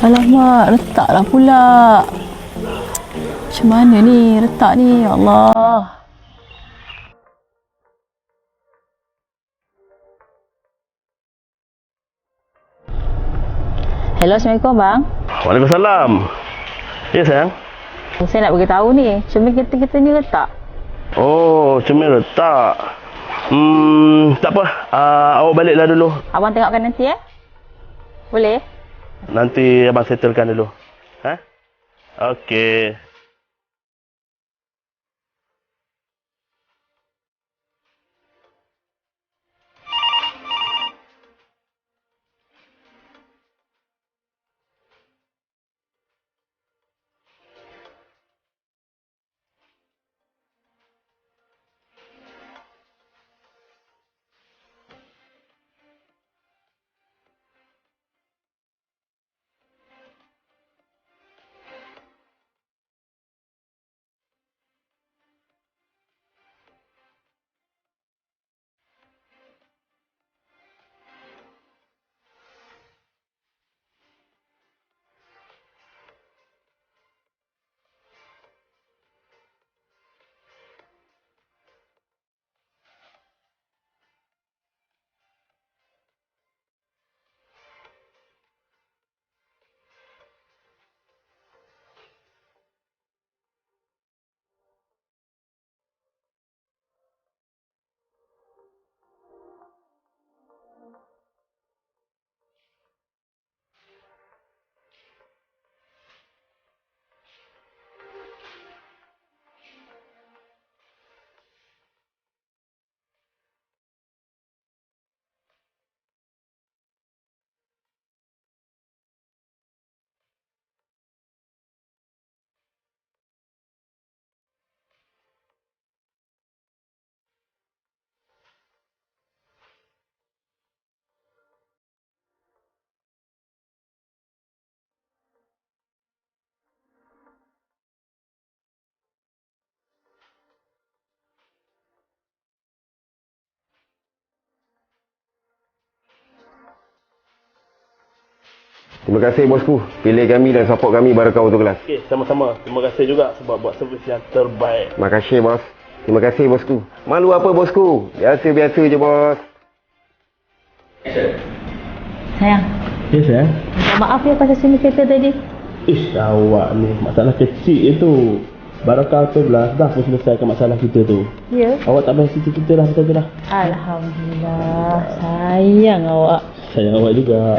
Alamak, retaklah pula. Macam mana ni retak ni? Ya Allah. Hello, Assalamualaikum bang. Waalaikumsalam. Ya sayang. Saya nak beritahu ni, cermin kita ni retak. Oh, cermin retak. Tak apa. Awak baliklah dulu. Abang tengokkan nanti Boleh? Nanti abang settlekan dulu. Ha? Okey. Terima kasih bosku, pilih kami dan support kami Barakah Auto Kelas. Okey, sama-sama. Terima kasih juga sebab buat servis yang terbaik. Terima kasih bos. Terima kasih bosku. Malu apa bosku? Biasa-biasa je bos. Sayang, Ya sayang. minta maaf ya pasal cermin kereta tadi. Ish, awak ni masalah kecil itu. Barakah 11 dah pun selesaikan masalah kita tu. Ya. Awak tak payah cerita-cerita lah, kita je lah. Alhamdulillah. Sayang awak. Sayang awak juga.